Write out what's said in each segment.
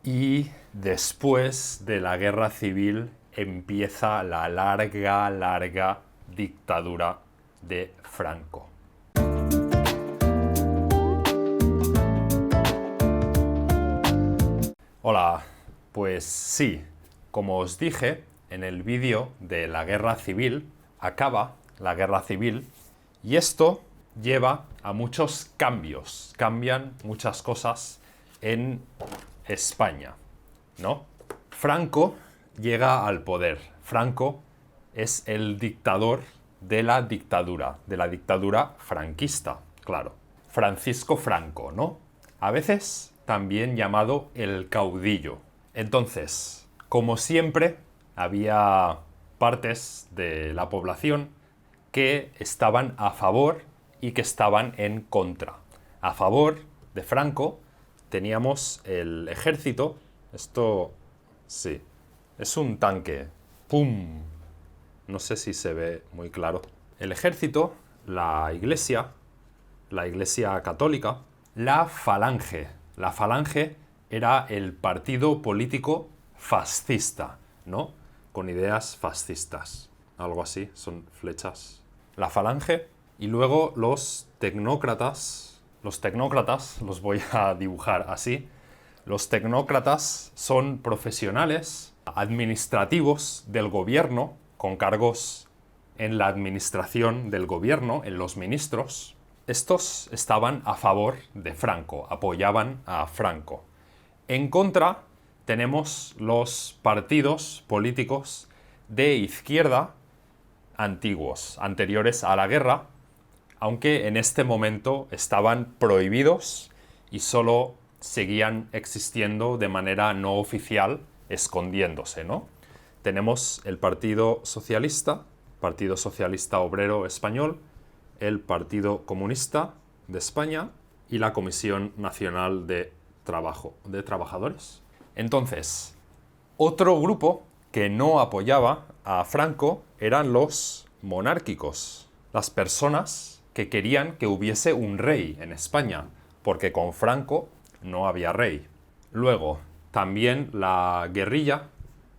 Y después de la guerra civil empieza la larga dictadura de Franco. Hola, pues sí, como os dije en el vídeo de la guerra civil, acaba la guerra civil y esto lleva a muchos cambios, cambian muchas cosas en España, ¿no? Franco llega al poder. Franco es el dictador de la dictadura franquista, claro. Francisco Franco, ¿no? A veces también llamado el caudillo. Entonces, como siempre, había partes de la población que estaban a favor y que estaban en contra. A favor de Franco teníamos el ejército. Esto, sí, es un tanque. ¡Pum! No sé si se ve muy claro. El ejército, la iglesia católica, la Falange. La Falange era el partido político fascista, ¿no? Con ideas fascistas. Algo así, son flechas. La Falange y luego los tecnócratas. Los tecnócratas, los voy a dibujar así. Los tecnócratas son profesionales administrativos del gobierno, con cargos en la administración del gobierno, en los ministros. Estos estaban a favor de Franco, apoyaban a Franco. En contra tenemos los partidos políticos de izquierda antiguos, anteriores a la guerra, aunque en este momento estaban prohibidos y solo seguían existiendo de manera no oficial, escondiéndose, ¿no? Tenemos el Partido Socialista Obrero Español, el Partido Comunista de España y la Comisión Nacional de Trabajadores. Entonces, otro grupo que no apoyaba a Franco eran los monárquicos, las personas que querían que hubiese un rey en España, porque con Franco no había rey. Luego, también la guerrilla,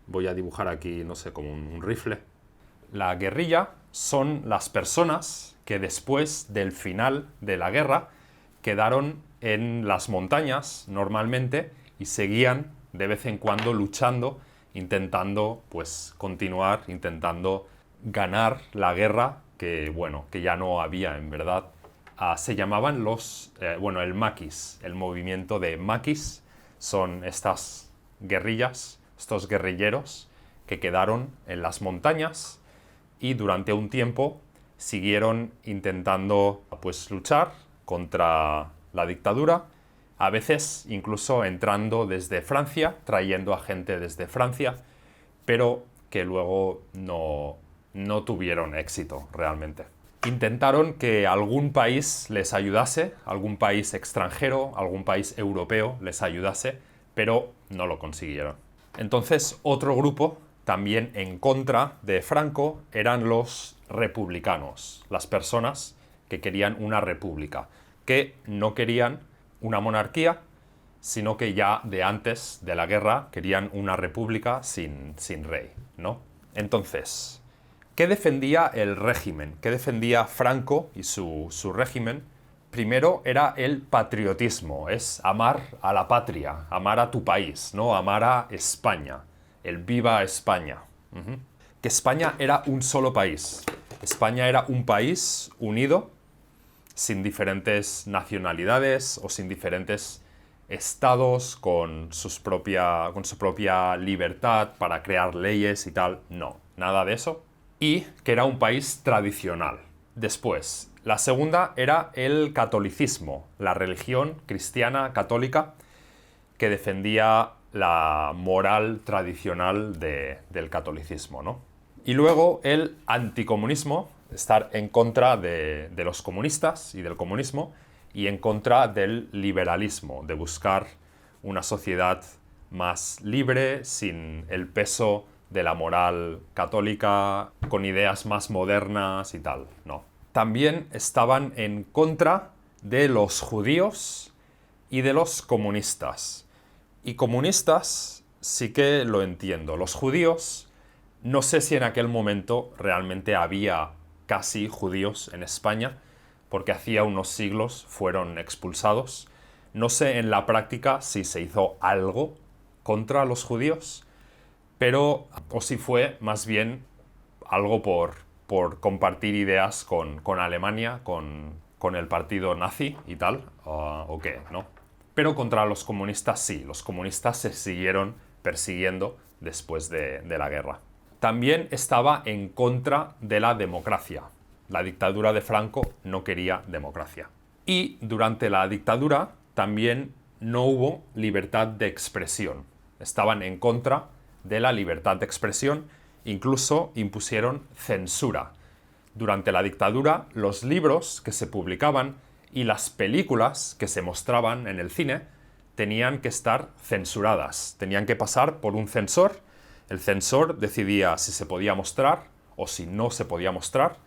voy a dibujar aquí, no sé, como un rifle. La guerrilla son las personas que después del final de la guerra quedaron en las montañas normalmente y seguían de vez en cuando luchando, intentando pues continuar, intentando ganar la guerra que ya no había en verdad. Se llamaban el maquis, el movimiento de maquis, son estas guerrillas, estos guerrilleros que quedaron en las montañas y durante un tiempo siguieron intentando pues luchar contra la dictadura, a veces incluso entrando desde Francia, trayendo a gente desde Francia, pero que luego no tuvieron éxito realmente. Intentaron que algún país les ayudase, algún país extranjero, algún país europeo les ayudase, pero no lo consiguieron. Entonces, otro grupo, también en contra de Franco, eran los republicanos, las personas que querían una república, que no querían una monarquía, sino que ya de antes de la guerra querían una república sin rey, ¿no? Entonces, ¿qué defendía el régimen? ¿Qué defendía Franco y su régimen? Primero era el patriotismo, es amar a la patria, amar a tu país, ¿no? Amar a España, el viva España. Que España era un solo país. España era un país unido, sin diferentes nacionalidades o sin diferentes estados, con su propia libertad para crear leyes y tal. No, nada de eso. Y que era un país tradicional. Después, la segunda era el catolicismo, la religión cristiana católica que defendía la moral tradicional del catolicismo, ¿no? Y luego el anticomunismo, estar en contra de los comunistas y del comunismo y en contra del liberalismo, de buscar una sociedad más libre, sin el peso de la moral católica, con ideas más modernas y tal, no. También estaban en contra de los judíos y de los comunistas. Y comunistas sí que lo entiendo. Los judíos, no sé si en aquel momento realmente había casi judíos en España, porque hacía unos siglos fueron expulsados. No sé en la práctica si se hizo algo contra los judíos, pero o si fue más bien algo por compartir ideas con Alemania, con el partido nazi y tal, o qué, ¿no? Pero contra los comunistas sí, los comunistas se siguieron persiguiendo después de la guerra. También estaba en contra de la democracia. La dictadura de Franco no quería democracia. Y durante la dictadura también no hubo libertad de expresión. Estaban en contra de la libertad de expresión, incluso impusieron censura. Durante la dictadura, los libros que se publicaban y las películas que se mostraban en el cine tenían que estar censuradas, tenían que pasar por un censor. El censor decidía si se podía mostrar o si no se podía mostrar,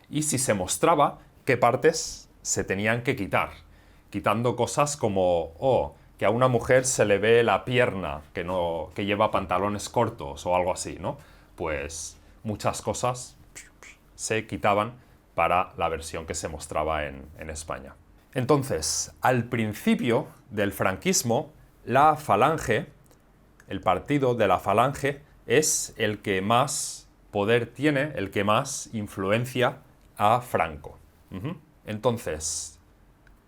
y si se mostraba, qué partes se tenían que quitar, quitando cosas como, que a una mujer se le ve la pierna, que lleva pantalones cortos o algo así, ¿no? Pues muchas cosas se quitaban para la versión que se mostraba en España. Entonces, al principio del franquismo, la Falange, el partido de la Falange, es el que más poder tiene, el que más influencia a Franco. Entonces,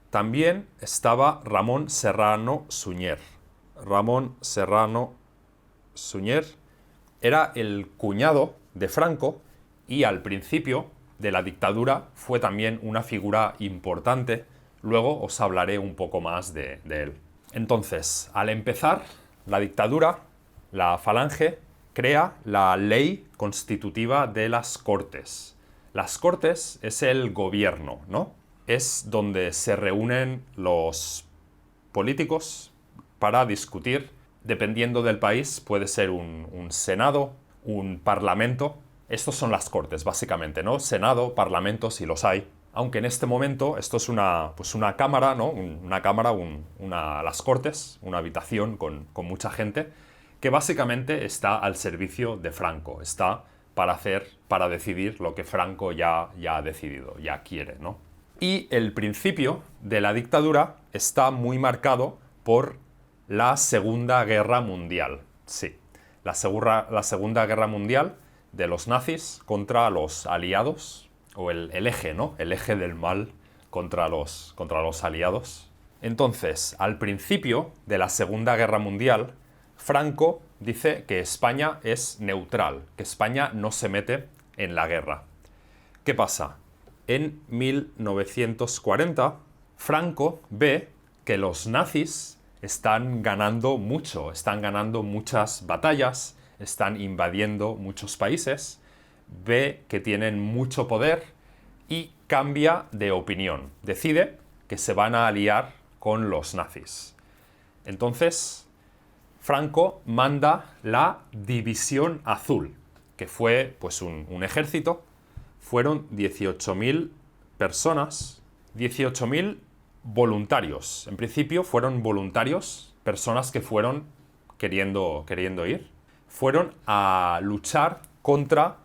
también estaba Ramón Serrano Suñer. Ramón Serrano Suñer era el cuñado de Franco y al principio de la dictadura fue también una figura importante. Luego os hablaré un poco más de él. Entonces, al empezar la dictadura, la Falange crea la ley constitutiva de las Cortes. Las Cortes es el gobierno, ¿no? Es donde se reúnen los políticos para discutir. Dependiendo del país, puede ser un senado, un parlamento. Estos son las Cortes, básicamente, ¿no? Senado, parlamento, si los hay. Aunque en este momento esto es una cámara, ¿no? Una cámara, las Cortes, una habitación con mucha gente, que básicamente está al servicio de Franco. Está para decidir lo que Franco ya ha decidido, ya quiere, ¿no? Y el principio de la dictadura está muy marcado por la Segunda Guerra Mundial. Sí, la Segunda Guerra Mundial de los nazis contra los aliados, o el eje, ¿no? El eje del mal contra los aliados. Entonces, al principio de la Segunda Guerra Mundial, Franco dice que España es neutral, que España no se mete en la guerra. ¿Qué pasa? En 1940, Franco ve que los nazis están ganando mucho, están ganando muchas batallas, están invadiendo muchos países, ve que tienen mucho poder y cambia de opinión. Decide que se van a aliar con los nazis. Entonces, Franco manda la División Azul, que fue pues un ejército. Fueron 18.000 personas, 18.000 voluntarios. En principio fueron voluntarios, personas que fueron queriendo ir. Fueron a luchar contra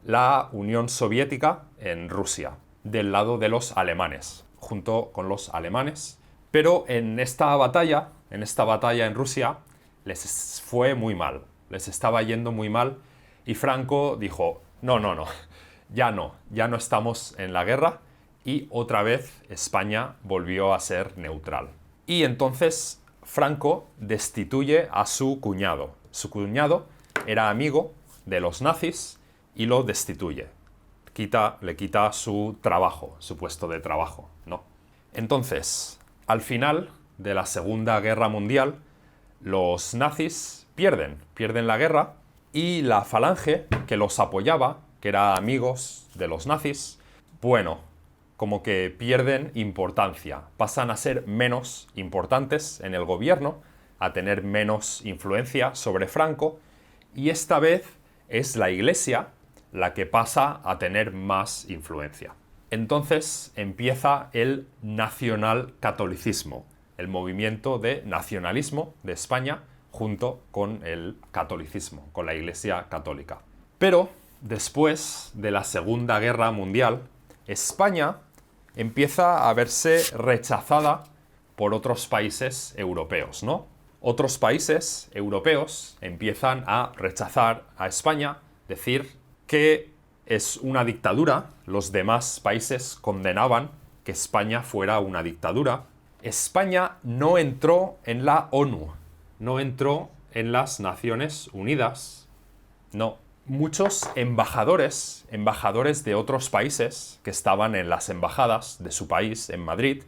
la Unión Soviética en Rusia, del lado de los alemanes, junto con los alemanes. Pero en esta batalla en Rusia, les fue muy mal, les estaba yendo muy mal, y Franco dijo, no, ya no estamos en la guerra, y otra vez España volvió a ser neutral. Y entonces Franco destituye a su cuñado. Su cuñado era amigo de los nazis y lo destituye. Le quita su trabajo, su puesto de trabajo, ¿no? Entonces, al final de la Segunda Guerra Mundial, los nazis pierden la guerra, y la Falange, que los apoyaba, que era amigos de los nazis, bueno, como que pierden importancia, pasan a ser menos importantes en el gobierno, a tener menos influencia sobre Franco, y esta vez es la Iglesia la que pasa a tener más influencia. Entonces empieza el nacionalcatolicismo, el movimiento de nacionalismo de España, junto con el catolicismo, con la Iglesia católica. Pero después de la Segunda Guerra Mundial, España empieza a verse rechazada por otros países europeos, ¿no? Otros países europeos empiezan a rechazar a España, decir que es una dictadura. Los demás países condenaban que España fuera una dictadura. España no entró en la ONU, no entró en las Naciones Unidas, no. Muchos embajadores de otros países que estaban en las embajadas de su país, en Madrid,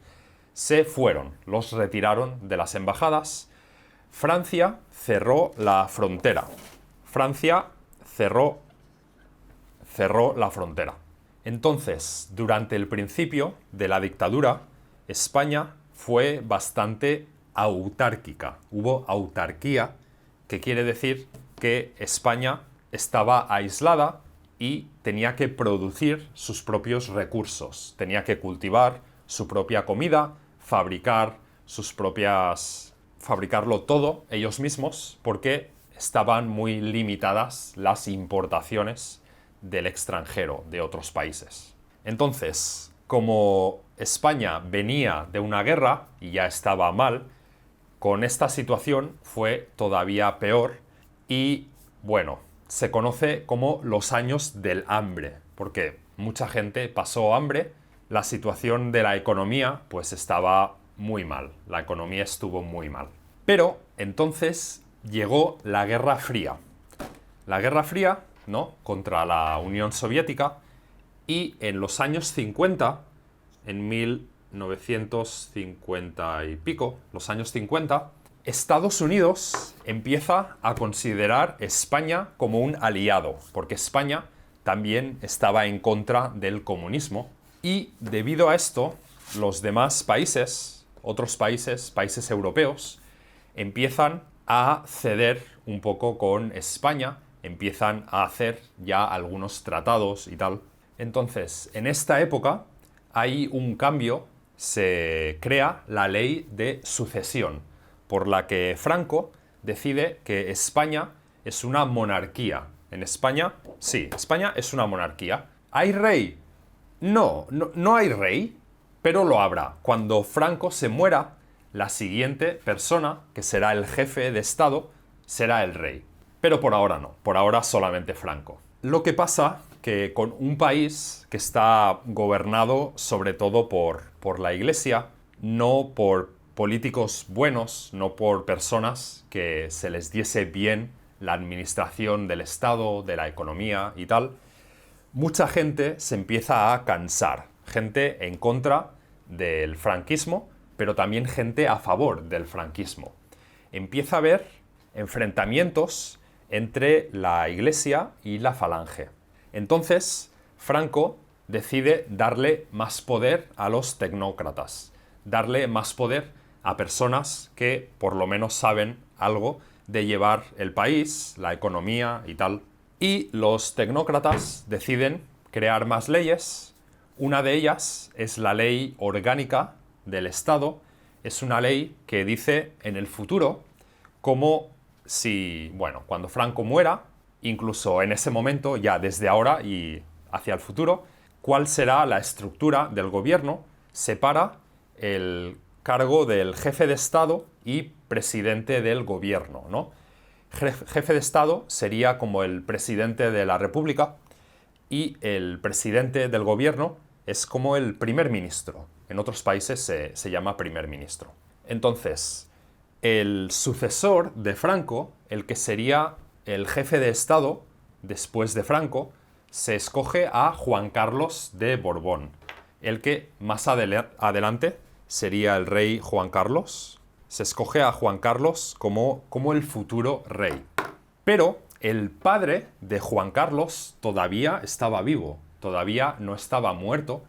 se fueron, los retiraron de las embajadas. Francia cerró la frontera. Francia cerró la frontera. Entonces, durante el principio de la dictadura, España fue bastante autárquica. Hubo autarquía, que quiere decir que España estaba aislada y tenía que producir sus propios recursos. Tenía que cultivar su propia comida, fabricarlo todo ellos mismos, porque estaban muy limitadas las importaciones del extranjero, de otros países. Entonces, como España venía de una guerra y ya estaba mal, con esta situación fue todavía peor y, bueno, se conoce como los años del hambre, porque mucha gente pasó hambre, la situación de la economía pues estaba muy mal, la economía estuvo muy mal. Pero entonces llegó la Guerra Fría. La Guerra Fría, ¿no?, contra la Unión Soviética, y en los años 50, en 1950 y pico, los años 50, Estados Unidos empieza a considerar España como un aliado, porque España también estaba en contra del comunismo, y debido a esto, los demás países, otros países europeos, empiezan a ceder un poco con España, empiezan a hacer ya algunos tratados y tal. Entonces, en esta época hay un cambio, se crea la ley de sucesión, por la que Franco decide que España es una monarquía. En España, sí, España es una monarquía. ¿Hay rey? No hay rey, pero lo habrá. Cuando Franco se muera, la siguiente persona, que será el jefe de Estado, será el rey. Pero por ahora no, por ahora solamente Franco. Lo que pasa que con un país que está gobernado sobre todo por la Iglesia, no por políticos buenos, no por personas que se les diese bien la administración del Estado, de la economía y tal, mucha gente se empieza a cansar. Gente en contra del franquismo, pero también gente a favor del franquismo. Empieza a haber enfrentamientos entre la Iglesia y la Falange. Entonces, Franco decide darle más poder a los tecnócratas, darle más poder a personas que por lo menos saben algo de llevar el país, la economía y tal. Y los tecnócratas deciden crear más leyes. Una de ellas es la Ley Orgánica del Estado. Es una ley que dice en el futuro como si, bueno, cuando Franco muera, incluso en ese momento, ya desde ahora y hacia el futuro, cuál será la estructura del gobierno. Separa el cargo del jefe de Estado y presidente del gobierno, ¿no? Jefe de Estado sería como el presidente de la República y el presidente del gobierno es como el primer ministro. En otros países se llama primer ministro. Entonces, el sucesor de Franco, el que sería el jefe de Estado después de Franco, se escoge a Juan Carlos de Borbón, el que más adelante sería el rey Juan Carlos. Se escoge a Juan Carlos como el futuro rey. Pero el padre de Juan Carlos todavía estaba vivo, todavía no estaba muerto,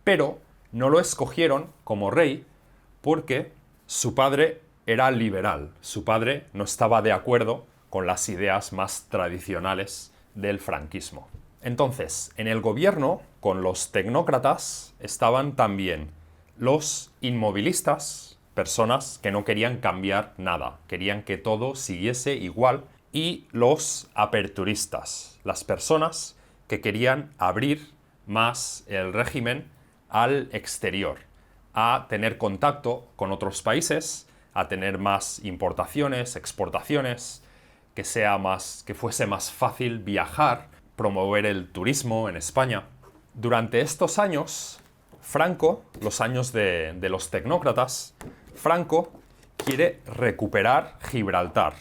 pero no lo escogieron como rey porque su padre era liberal. Su padre no estaba de acuerdo con las ideas más tradicionales del franquismo. Entonces, en el gobierno, con los tecnócratas, estaban también los inmovilistas, personas que no querían cambiar nada, querían que todo siguiese igual, y los aperturistas, las personas que querían abrir más el régimen al exterior, a tener contacto con otros países, a tener más importaciones, exportaciones, que fuese más fácil viajar, promover el turismo en España. Durante estos años, Franco, los años de los tecnócratas, Franco quiere recuperar Gibraltar.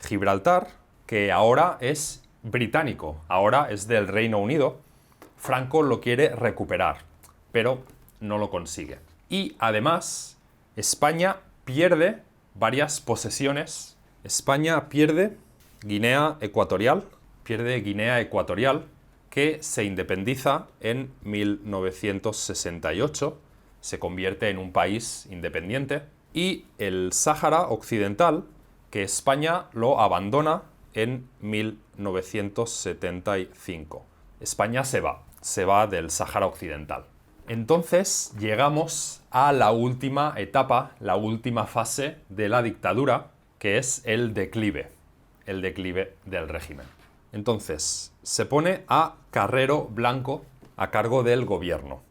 Gibraltar, que ahora es británico, ahora es del Reino Unido. Franco lo quiere recuperar, pero no lo consigue. Y además, España pierde varias posesiones. España pierde Guinea Ecuatorial, que se independiza en 1968, se convierte en un país independiente, y el Sáhara Occidental, que España lo abandona en 1975. España se va del Sáhara Occidental. Entonces llegamos a la última etapa, la última fase de la dictadura, que es el declive del régimen. Entonces se pone a Carrero Blanco a cargo del gobierno.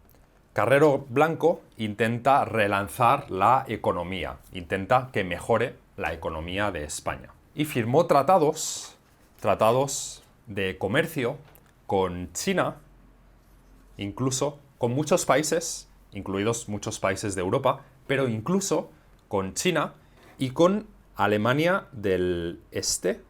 Carrero Blanco intenta relanzar la economía, intenta que mejore la economía de España. Y firmó tratados de comercio con China, incluso con muchos países, incluidos muchos países de Europa, pero incluso con China y con Alemania del Este,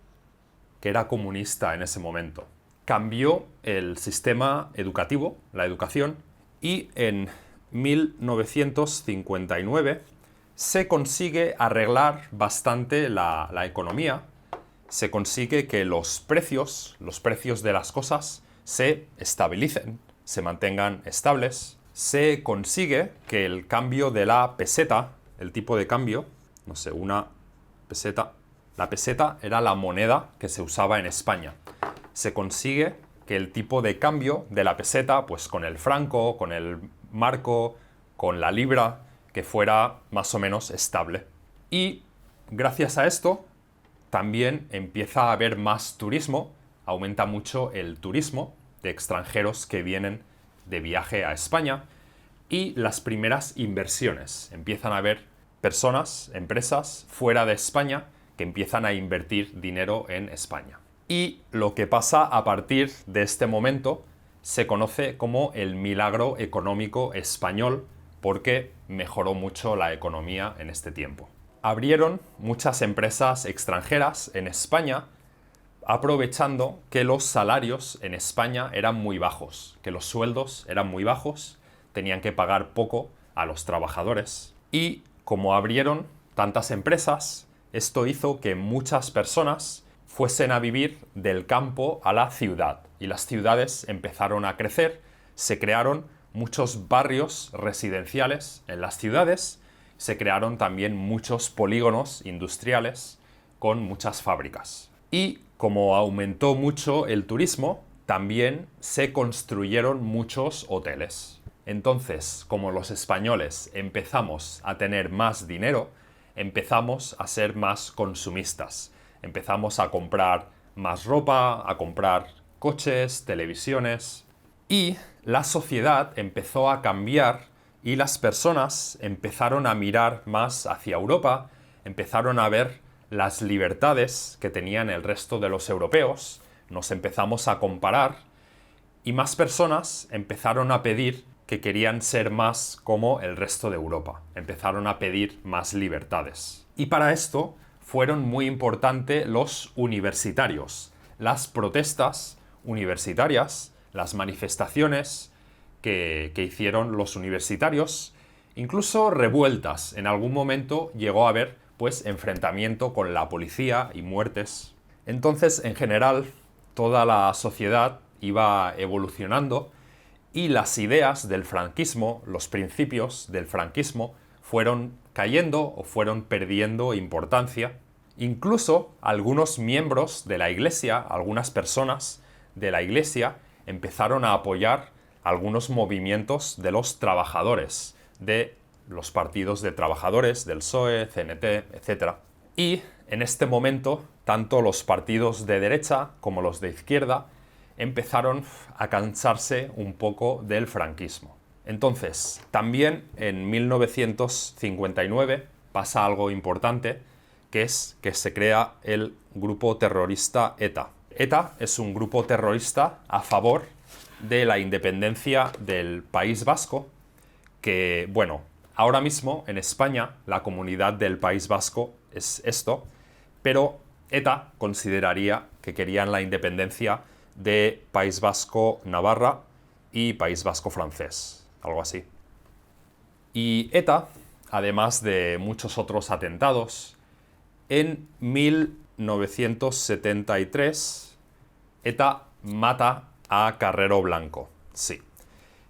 que era comunista en ese momento. Cambió el sistema educativo, la educación, y en 1959 se consigue arreglar bastante la economía. Se consigue que los precios de las cosas se estabilicen, se mantengan estables. Se consigue que el cambio de la peseta, el tipo de cambio, no sé, una peseta. La peseta era la moneda que se usaba en España. Se consigue que el tipo de cambio de la peseta, pues con el franco, con el marco, con la libra, que fuera más o menos estable. Y gracias a esto también empieza a haber más turismo, aumenta mucho el turismo de extranjeros que vienen de viaje a España, y las primeras inversiones. Empiezan a haber personas, empresas fuera de España que empiezan a invertir dinero en España. Y lo que pasa a partir de este momento se conoce como el milagro económico español, porque mejoró mucho la economía en este tiempo. Abrieron muchas empresas extranjeras en España, aprovechando que los salarios en España eran muy bajos, que los sueldos eran muy bajos, tenían que pagar poco a los trabajadores. Y como abrieron tantas empresas, esto hizo que muchas personas fuesen a vivir del campo a la ciudad, y las ciudades empezaron a crecer, se crearon muchos barrios residenciales en las ciudades, se crearon también muchos polígonos industriales con muchas fábricas. Y como aumentó mucho el turismo, también se construyeron muchos hoteles. Entonces, como los españoles empezamos a tener más dinero, empezamos a ser más consumistas. Empezamos a comprar más ropa, a comprar coches, televisiones. Y la sociedad empezó a cambiar y las personas empezaron a mirar más hacia Europa, empezaron a ver las libertades que tenían el resto de los europeos, nos empezamos a comparar y más personas empezaron a pedir que querían ser más como el resto de Europa. Empezaron a pedir más libertades. Y para esto fueron muy importantes los universitarios, las protestas universitarias, las manifestaciones que hicieron los universitarios, incluso revueltas. En algún momento llegó a haber pues enfrentamiento con la policía y muertes. Entonces, en general, toda la sociedad iba evolucionando y las ideas del franquismo, los principios del franquismo, fueron cayendo o fueron perdiendo importancia. Incluso algunos miembros de la Iglesia, algunas personas de la Iglesia, empezaron a apoyar algunos movimientos de los trabajadores, de los partidos de trabajadores del PSOE, CNT, etc. Y en este momento, tanto los partidos de derecha como los de izquierda empezaron a cansarse un poco del franquismo. Entonces, también en 1959 pasa algo importante, que es que se crea el grupo terrorista ETA. ETA es un grupo terrorista a favor de la independencia del País Vasco, que, bueno, ahora mismo en España la comunidad del País Vasco es esto, pero ETA consideraría que querían la independencia de País Vasco Navarra y País Vasco francés, algo así. Y ETA, además de muchos otros atentados, en 1973 ETA mata a Carrero Blanco. Sí.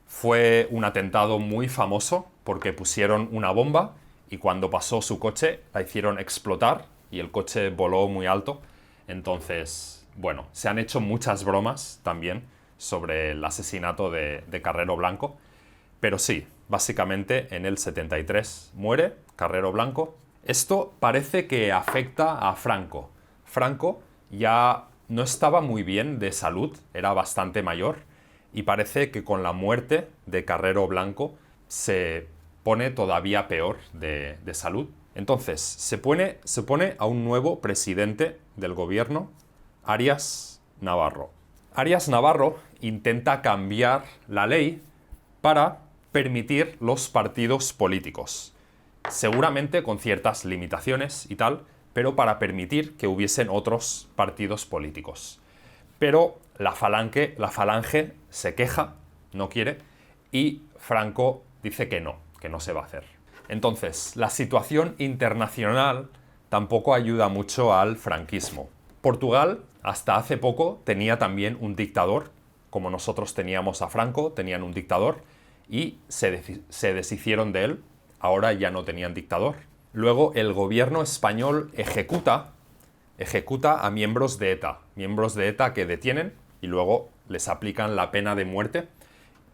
Fue un atentado muy famoso porque pusieron una bomba y cuando pasó su coche la hicieron explotar y el coche voló muy alto. Entonces, bueno, se han hecho muchas bromas también sobre el asesinato de Carrero Blanco. Pero sí, básicamente en el 73 muere Carrero Blanco. Esto parece que afecta a Franco. Franco ya no estaba muy bien de salud, era bastante mayor, y parece que con la muerte de Carrero Blanco se pone todavía peor de salud. Entonces, se pone a un nuevo presidente del gobierno, Arias Navarro. Arias Navarro intenta cambiar la ley para permitir los partidos políticos. Seguramente con ciertas limitaciones y tal, pero para permitir que hubiesen otros partidos políticos. Pero la falange se queja, no quiere, y Franco dice que no se va a hacer. Entonces, la situación internacional tampoco ayuda mucho al franquismo. Portugal, hasta hace poco, tenía también un dictador, como nosotros teníamos a Franco, tenían un dictador, y se deshicieron de él. Ahora ya no tenían dictador. Luego el gobierno español ejecuta a miembros de ETA que detienen y luego les aplican la pena de muerte,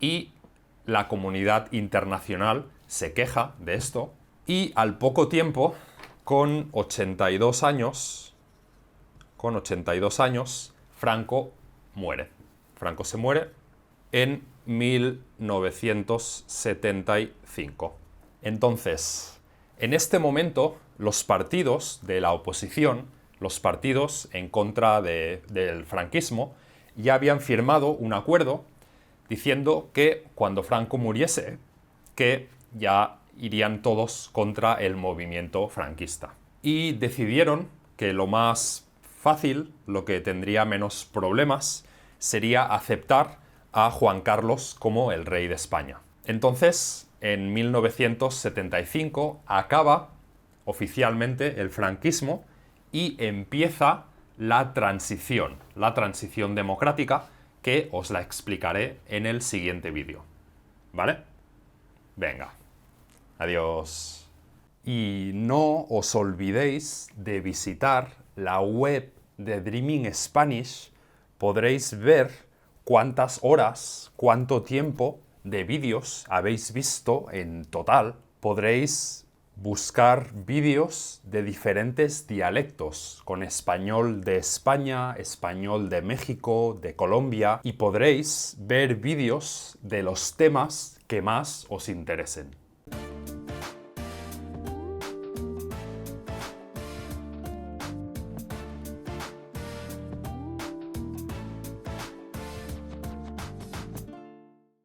y la comunidad internacional se queja de esto, y al poco tiempo, con 82 años, Franco muere. Franco se muere en 1975. Entonces, en este momento, los partidos de la oposición, los partidos en contra del franquismo, ya habían firmado un acuerdo diciendo que cuando Franco muriese, que ya irían todos contra el movimiento franquista. Y decidieron que lo más fácil, lo que tendría menos problemas, sería aceptar a Juan Carlos como el rey de España. Entonces, en 1975 acaba oficialmente el franquismo y empieza la transición democrática, que os la explicaré en el siguiente vídeo. ¿Vale? Venga. Adiós. Y no os olvidéis de visitar la web de Dreaming Spanish. Podréis ver cuántas horas, cuánto tiempo de vídeos habéis visto en total. Podréis buscar vídeos de diferentes dialectos, con español de España, español de México, de Colombia, y podréis ver vídeos de los temas que más os interesen.